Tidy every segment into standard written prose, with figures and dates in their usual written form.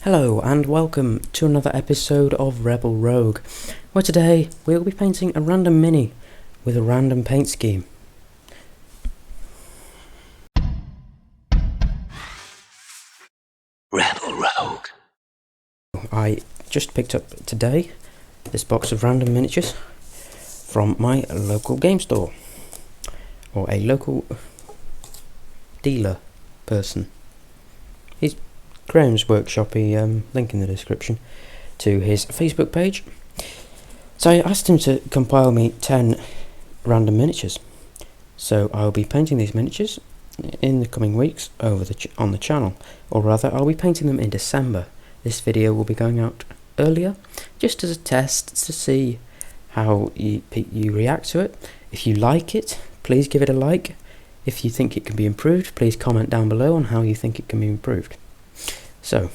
Hello and welcome to another episode of Rebel Rogue, where today we'll be painting a random mini with a random paint scheme. Rebel Rogue. I just picked up today this box of random miniatures from my local game store, or a local dealer person. He's Graham's Workshop-y, link in the description to his Facebook page. So I asked him to compile me 10 random miniatures. So I'll be painting these miniatures in the coming weeks on the channel, or rather I'll be painting them in December. This video will be going out earlier, just as a test to see how you react to it. If you like it, please give it a like. If you think it can be improved, please comment down below on how you think it can be improved. So,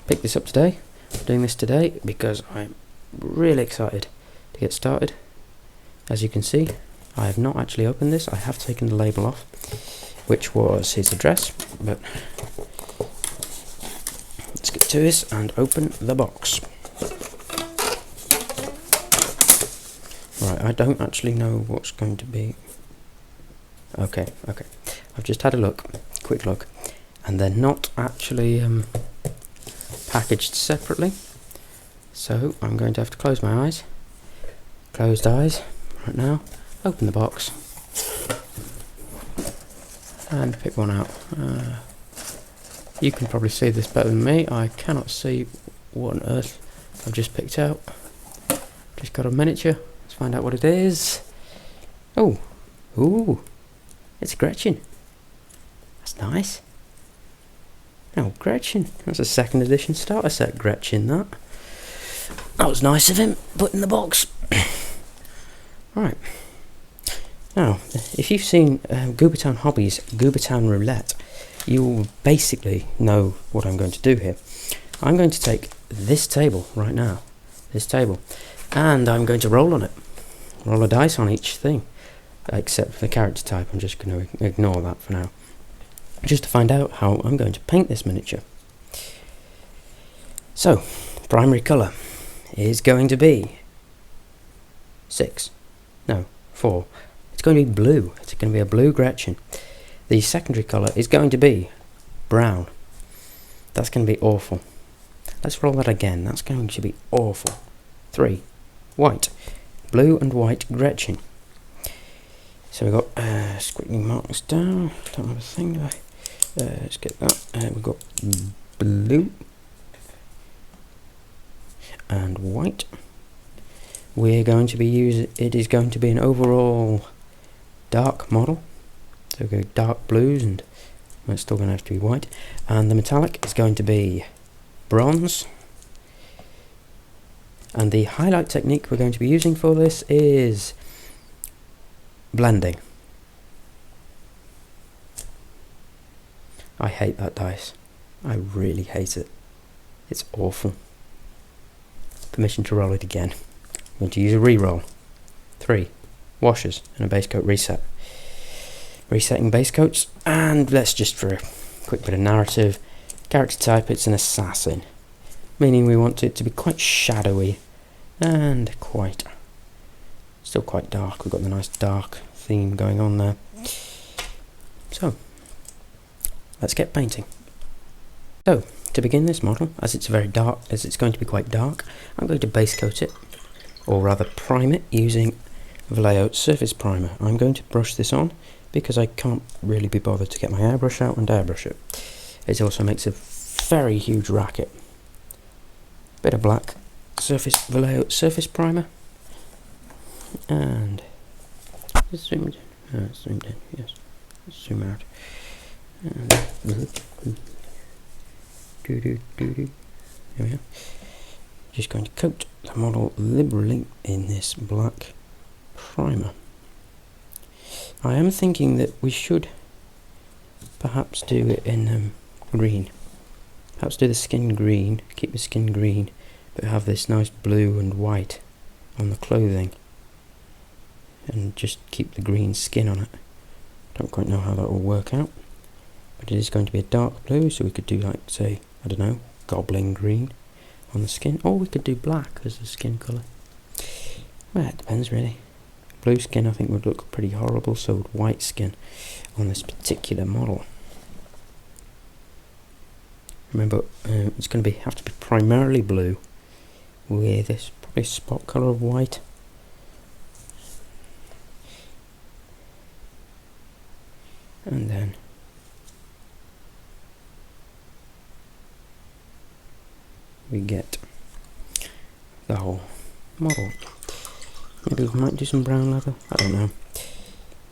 pick this up today. I'm doing this today because I'm really excited to get started. As you can see, I have not actually opened this. I have taken the label off, which was his address, but let's get to this and open the box. Right, I don't actually know what's going to be. Okay. I've just had a quick look, and they're not actually packaged separately, so I'm going to have to close my eyes. Closed eyes right now. Open the box and pick one out. You can probably see this better than me. I cannot see what on earth I've just picked out. Just got a miniature. Let's find out what it is. Oh, ooh, it's Gretchen. That's nice. Oh, Gretchen. That's a second edition starter set Gretchen, that. That was nice of him, put in the box. Right. Now, if you've seen Goobertown Hobbies, Goobertown Roulette, you will basically know what I'm going to do here. I'm going to take this table right now, and I'm going to roll on it. Roll a dice on each thing, except for the character type. I'm just going to ignore that for now, just to find out how I'm going to paint this miniature. So, primary colour is going to be 4. It's going to be blue. It's going to be a blue Gretchen. The secondary colour is going to be brown. That's going to be awful. Let's roll that again. That's going to be awful. 3. White. Blue and white Gretchen. So we've got squiggly marks down. Don't have a thing, do I? Let's get that. We've got blue and white. We're going to be it is going to be an overall dark model. So we go dark blues, and it's still going to have to be white. And the metallic is going to be bronze. And the highlight technique we're going to be using for this is blending. I hate that dice. I really hate it. It's awful. Permission to roll it again. I'm going to use a re-roll. 3 washes and a base coat reset. Resetting base coats, and let's just, for a quick bit of narrative, character type, it's an assassin, meaning we want it to be quite shadowy and still quite dark. We've got the nice dark theme going on there. So, let's get painting. So, to begin this model, as it's going to be quite dark, I'm going to base coat it, or rather prime it, using Vallejo Surface Primer. I'm going to brush this on because I can't really be bothered to get my airbrush out and airbrush it. It also makes a very huge racket. Bit of black Vallejo Surface Primer, and zoom in. Zoomed in, yes. Zoom out. And there we are. Just going to coat the model liberally in this black primer. I am thinking that we should perhaps do it in green. Perhaps do the skin green, keep the skin green, but have this nice blue and white on the clothing, and just keep the green skin on it. Don't quite know how that will work out, but it is going to be a dark blue, so we could do, like, say, I don't know, goblin green on the skin, or we could do black as the skin colour. Well, it depends really. Blue skin I think would look pretty horrible, so would white skin on this particular model. Remember, it's going to have to be primarily blue with this probably spot colour of white. And then we get the whole model. Maybe we might do some brown leather, I don't know.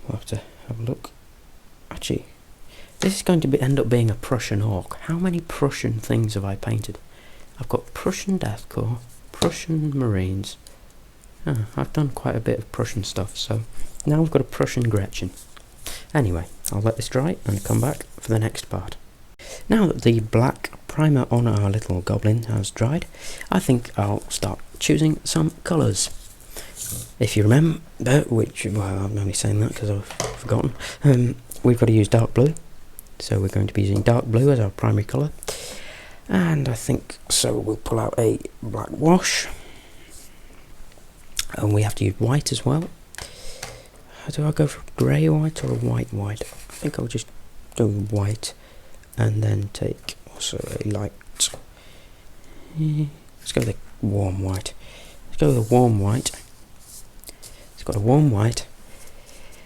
We'll have to have a look. Actually, this is going to end up being a Prussian orc. How many Prussian things have I painted? I've got Prussian Death Corps, Prussian Marines. I've done quite a bit of Prussian stuff, so now we've got a Prussian Gretchen. Anyway, I'll let this dry and come back for the next part. Now that the black primer on our little goblin has dried, I think I'll start choosing some colours. If you remember, which, well, I'm only saying that because I've forgotten, we've got to use dark blue. So we're going to be using dark blue as our primary colour. And I think, so we'll pull out a black wash. And we have to use white as well. Do I go for a grey white or a white white? I think I'll just go with white. And then take also a light. Let's go with a warm white. Let's go with a warm white. It's got a warm white.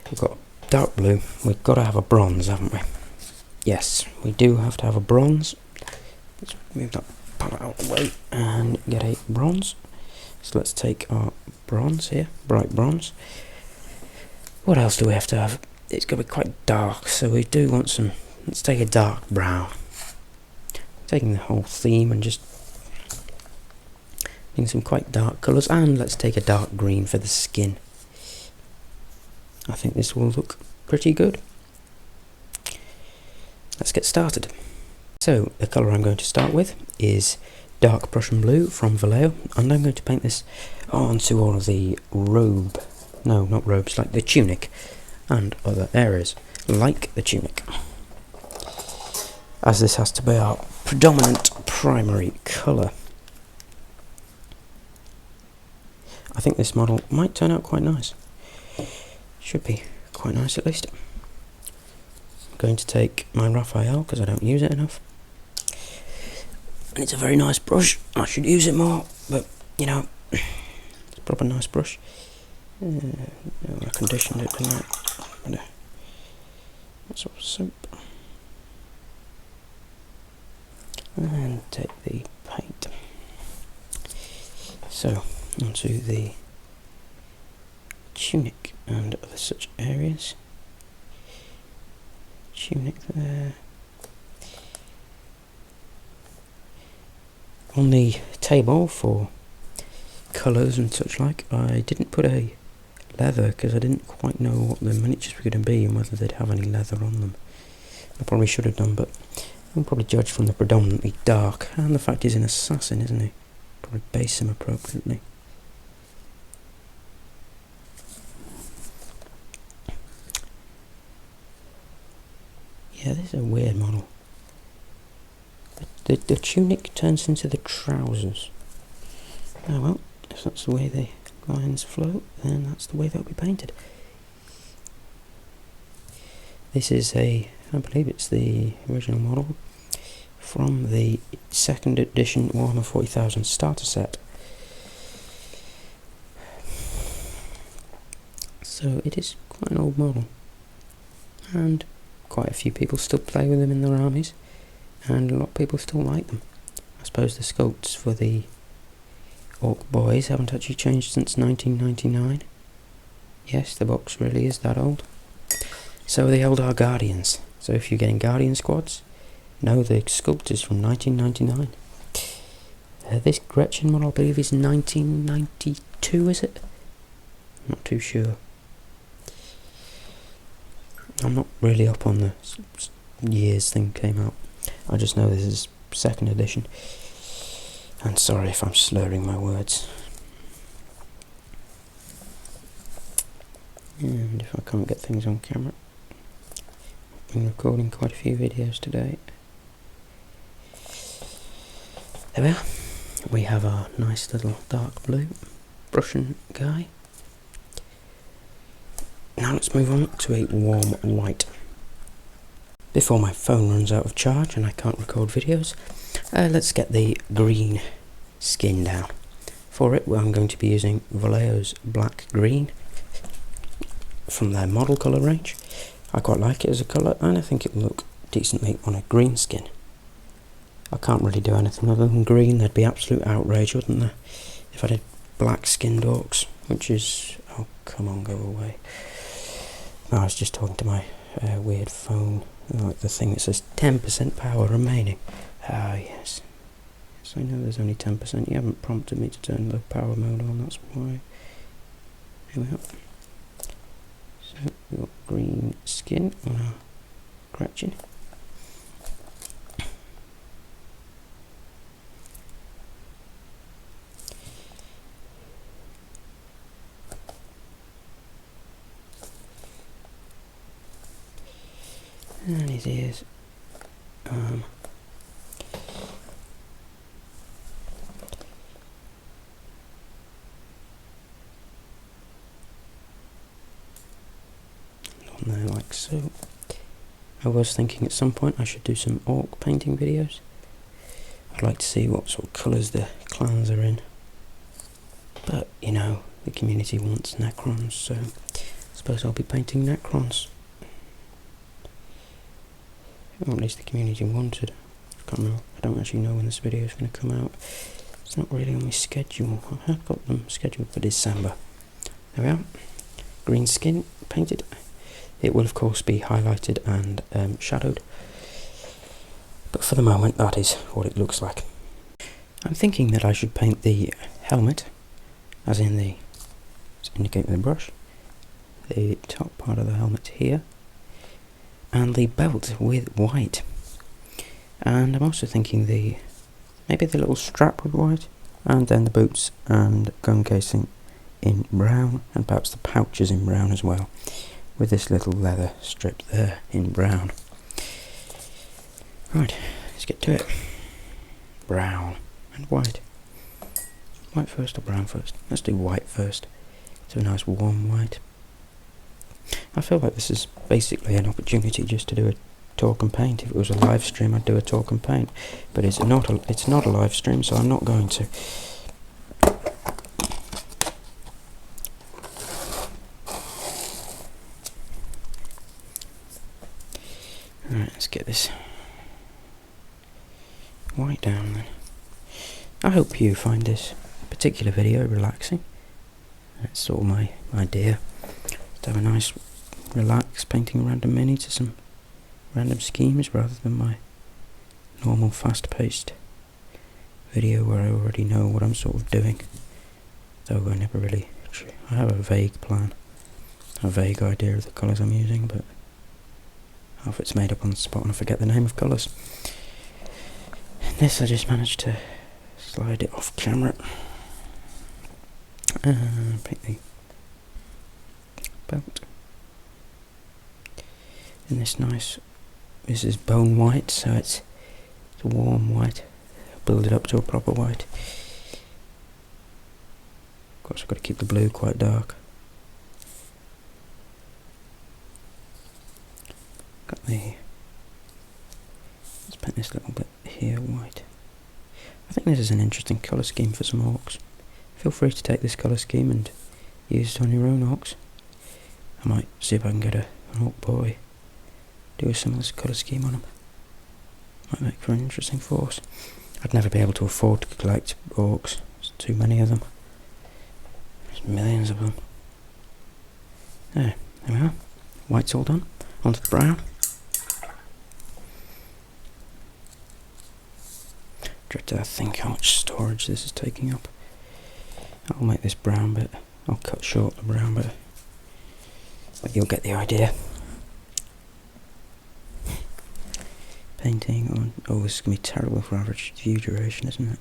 We've got dark blue. We've got to have a bronze, haven't we? Yes, we do have to have a bronze. Let's move that palette out of the way and get a bronze. So let's take our bronze here, bright bronze. What else do we have to have? It's got to be quite dark, so we do want some. Let's take a dark brown. Taking the whole theme and just doing some quite dark colours, and let's take a dark green for the skin. I think this will look pretty good. Let's get started. So the colour I'm going to start with is dark Prussian blue from Vallejo, and I'm going to paint this onto all of the robe, no, not robes, like the tunic and other areas like the tunic, as this has to be our predominant primary colour. I think this model might turn out quite nice. Should be quite nice at least. I'm going to take my Raphael because I don't use it enough. And it's a very nice brush. I should use it more, but you know, it's a proper nice brush. I conditioned it tonight. That's all soap. And take the paint. So, onto the tunic and other such areas. Tunic there. On the table for colours and such like, I didn't put a leather because I didn't quite know what the miniatures were going to be and whether they'd have any leather on them. I probably should have done, but I'll probably judge from the predominantly dark, and the fact he's an assassin, isn't he? Probably base him appropriately. Yeah, this is a weird model. The tunic turns into the trousers. Oh well, if that's the way the lines flow, then that's the way they'll be painted. This is I believe it's the original model from the 2nd edition Warhammer 40,000 starter set. So it is quite an old model, and quite a few people still play with them in their armies, and a lot of people still like them. I suppose the sculpts for the Orc boys haven't actually changed since 1999. Yes, the box really is that old. So the old are Guardians. So if you're getting Guardian squads, no, the sculpt is from 1999. This Gretchen model, I believe, is 1992, is it? I'm not too sure. I'm not really up on the years thing came out. I just know this is 2nd edition. And sorry if I'm slurring my words. And if I can't get things on camera. I've been recording quite a few videos today. There we are. We have our nice little dark blue Prussian guy. Now let's move on to a warm white. Before my phone runs out of charge and I can't record videos, let's get the green skin down. For it, I'm going to be using Vallejo's Black Green from their model colour range. I quite like it as a colour, and I think it will look decently on a green skin. I can't really do anything other than green. There'd be absolute outrage, wouldn't there, if I did black skinned orcs, which is... oh, come on, go away. I was just talking to my weird phone, like the thing that says 10% power remaining. Ah, yes. Yes, I know there's only 10%. You haven't prompted me to turn the power mode on, that's why. Here we go. So, we've got green skin on our Gretchen. And his ears. On there like so. I was thinking at some point I should do some orc painting videos. I'd like to see what sort of colours the clans are in. But, you know, the community wants Necrons, so I suppose I'll be painting Necrons. Or at least the community wanted. I don't actually know when this video is going to come out. It's not really on my schedule. I have got them scheduled for December. There we are. Green skin painted. It will of course be highlighted and shadowed. But for the moment that is what it looks like. I'm thinking that I should paint the helmet, as in the... let's indicate with a brush. The top part of the helmet here. And the belt with white. And I'm also thinking maybe the little strap with white, and then the boots and gun casing in brown, and perhaps the pouches in brown as well, with this little leather strip there in brown. Right, let's get to it. Brown and white. White first or brown first? Let's do white first. So a nice warm white. I feel like this is basically an opportunity just to do a talk and paint. If it was a live stream, I'd do a talk and paint, but it's not a live stream, so I'm not going to. Alright, let's get this white down then. I hope you find this particular video relaxing. That's sort of my idea. To have a nice relax painting random mini to some random schemes rather than my normal fast-paced video where I already know what I'm sort of doing. Though I never really... I have a vague plan, a vague idea of the colours I'm using, but half it's made up on the spot and I forget the name of colours. And this I just managed to slide it off camera. Paint the belt in this nice, this is bone white, so it's a warm white. Build it up to a proper white. Of course I've got to keep the blue quite dark. Got the, let's paint this little bit here white. I think this is an interesting colour scheme for some orcs. Feel free to take this colour scheme and use it on your own orcs. I might see if I can get an orc boy, do a similar colour scheme on him. Might make for an interesting force. I'd never be able to afford to collect orcs. There's too many of them. There's millions of them. There we are. White's all done. Onto the brown. Dread to think how much storage this is taking up. I'll make this brown bit. I'll cut short the brown bit. But you'll get the idea. Painting on... oh, this is going to be terrible for average view duration, isn't it?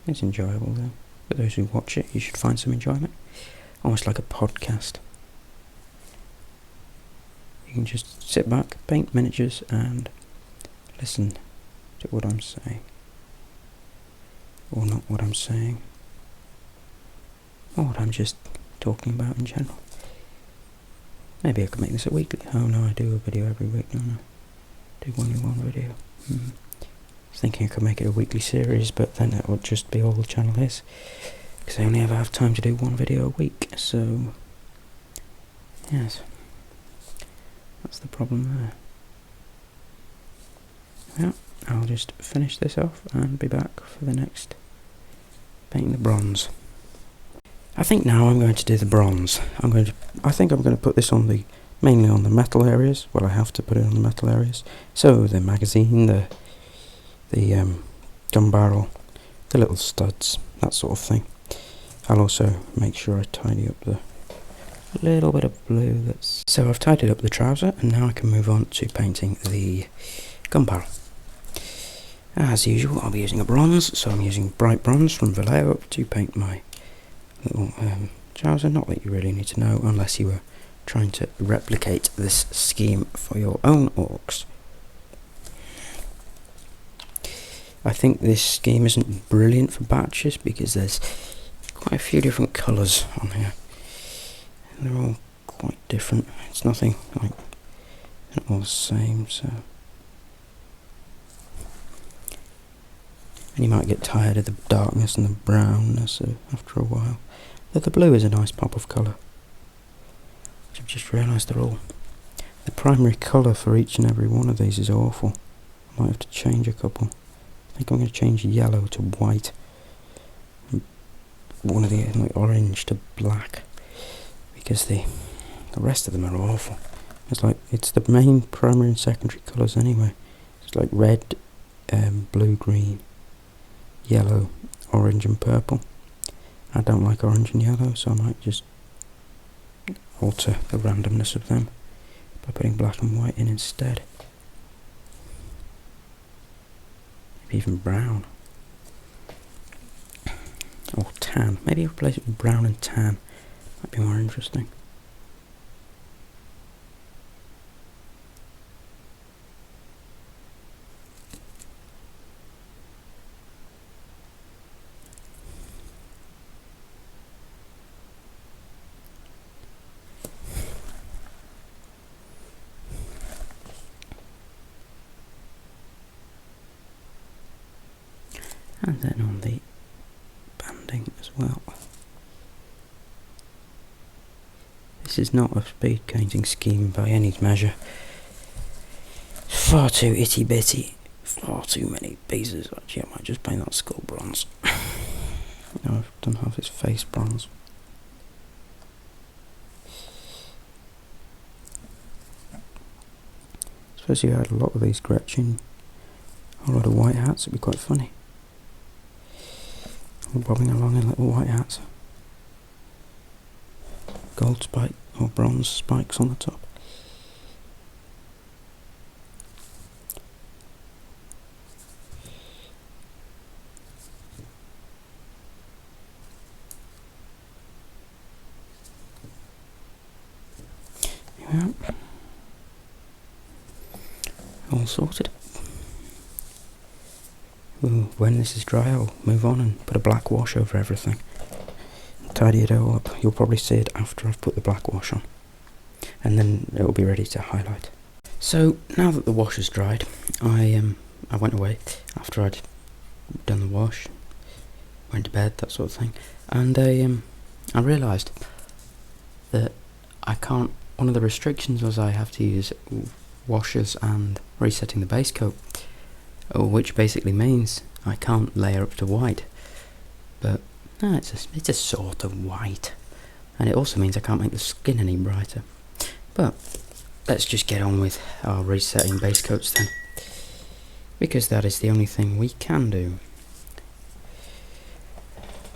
It's enjoyable though. For those who watch it, you should find some enjoyment. Almost like a podcast. You can just sit back, paint miniatures and listen to what I'm saying. Or not what I'm saying. Or what I'm just talking about in general. Maybe I could make this a weekly. Oh no, I do a video every week, don't I? Do only one video. I was thinking I could make it a weekly series, but then that would just be all the channel is. Because I only ever have time to do one video a week, so... yes. That's the problem there. Yeah, I'll just finish this off and be back for the next painting the bronze. I think now I'm going to do the bronze. I think I'm going to put this on mainly on the metal areas. Well, I have to put it on the metal areas. So the magazine, the gun barrel, the little studs, that sort of thing. I'll also make sure I tidy up the little bit of blue that's... So I've tidied up the trouser, and now I can move on to painting the gun barrel. As usual, I'll be using a bronze, so I'm using bright bronze from Vallejo to paint my little trouser. Not that you really need to know, unless you were trying to replicate this scheme for your own orcs. I think this scheme isn't brilliant for batches, because there's quite a few different colours on here. They're all quite different. It's nothing like they're all the same, so... and you might get tired of the darkness and the brownness after a while. But the blue is a nice pop of colour. I've just realised they're all... the primary colour for each and every one of these is awful. I might have to change a couple. I think I'm going to change yellow to white. One of the like orange to black. Because the rest of them are awful. It's the main primary and secondary colours anyway. It's like red, blue, green, yellow, orange and purple. I don't like orange and yellow, so I might just alter the randomness of them by putting black and white in instead. Maybe even brown. Or tan. Maybe replace it with brown and tan. Might be more interesting. And then on the banding as well. This is not a speed painting scheme by any measure. It's far too itty bitty, far too many pieces. Actually, I might just paint that skull bronze. No, I've done half his face bronze. Suppose you had a lot of these Gretchen, a lot of white hats, it'd be quite funny. Bobbing along in little white hats. Gold spike or bronze spikes on the top. Yeah. All sorted. When this is dry, I'll move on and put a black wash over everything. Tidy it all up. You'll probably see it after I've put the black wash on. And then it'll be ready to highlight. So, now that the wash is dried, I went away after I'd done the wash, went to bed, that sort of thing. And I realised that I can't... one of the restrictions was I have to use washes and resetting the base coat. Which basically means I can't layer up to white, but it's a sort of white, and it also means I can't make the skin any brighter. But let's just get on with our resetting base coats then, because that is the only thing we can do.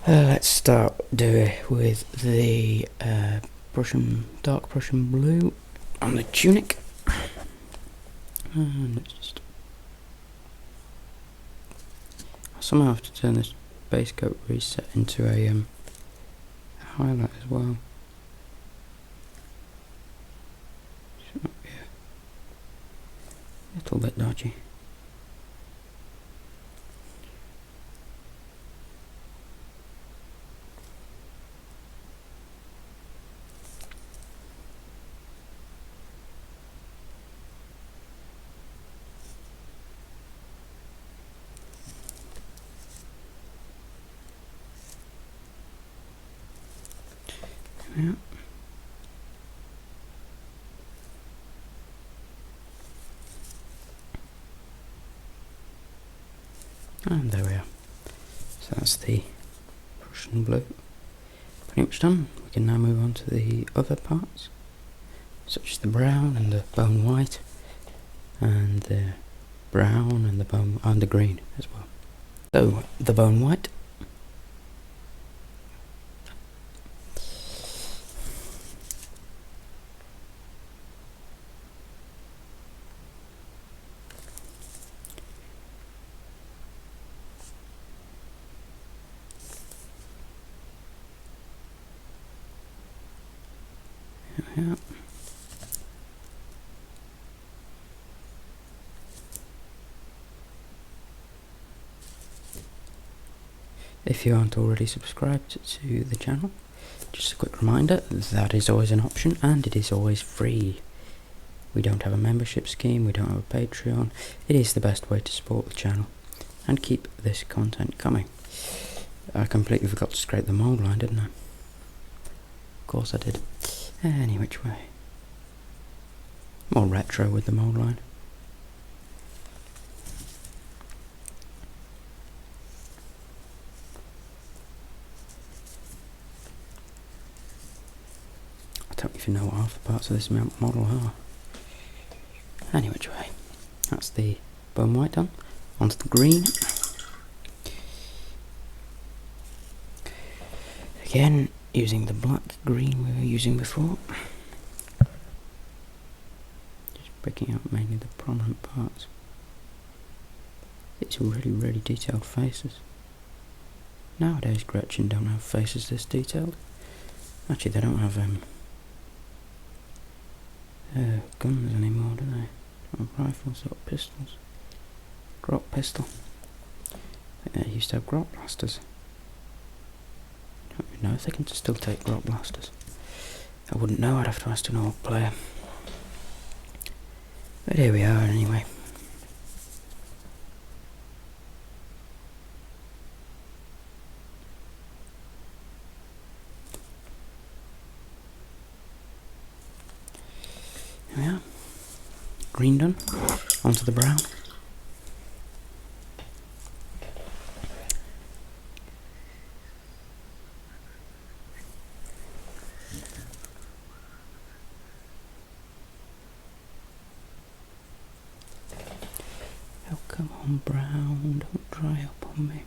Let's start with the dark Prussian blue on the tunic, and let's just... somehow I have to turn this base coat reset into a highlight as well. Should not be a little bit dodgy. Yeah. And there we are. So that's the Prussian blue. Pretty much done. We can now move on to the other parts, such as the brown and the bone white, and the brown and the bone and the green as well. So the bone white. Yeah. If you aren't already subscribed to the channel, just a quick reminder, that is always an option and it is always free. We don't have a membership scheme, we don't have a Patreon. It is the best way to support the channel and keep this content coming. I completely forgot to scrape the mould line, didn't I? Of course I did. Any which way. More retro with the mould line. I don't even know what half the parts of this model are. Any which way. That's the bone white done. Onto the green. Again, using the black green we were using before. Just picking out mainly the prominent parts. It's really detailed faces. Nowadays Gretchen don't have faces this detailed. Actually they don't have guns anymore, do they? Or rifles or pistols. Grot pistol. I think they used to have grot blasters. I don't even know if they can still take grot blasters. I wouldn't know, I'd have to ask an old player. But here we are anyway. Here we are. Green done. Onto the brown. Oh, come on, brown, don't dry up on me.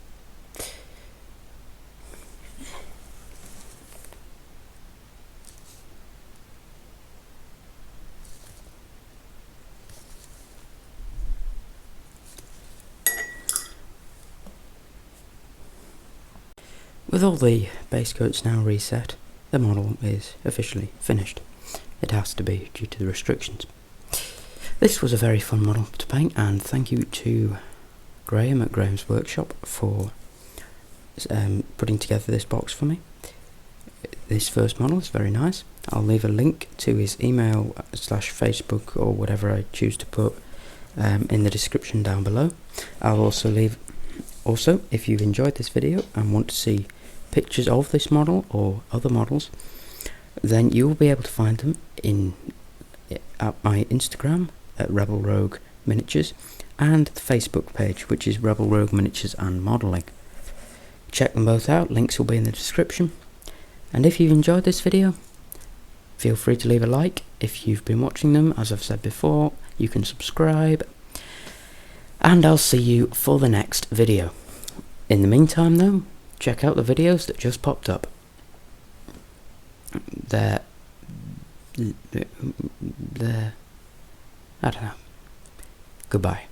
With all the base coats now reset, the model is officially finished. It has to be due to the restrictions. This was a very fun model to paint, and thank you to Graham at Graham's Workshop for putting together this box for me. This first model is very nice. I'll leave a link to his email / Facebook or whatever I choose to put in the description down below. I'll also leave, if you've enjoyed this video and want to see pictures of this model or other models, then you will be able to find them at my Instagram at Rebel Rogue Miniatures and the Facebook page, which is Rebel Rogue Miniatures and Modelling. Check them both out, links will be in the description. And if you've enjoyed this video, feel free to leave a like. If you've been watching them, as I've said before, you can subscribe. And I'll see you for the next video. In the meantime though, check out the videos that just popped up. They're I don't know. Goodbye.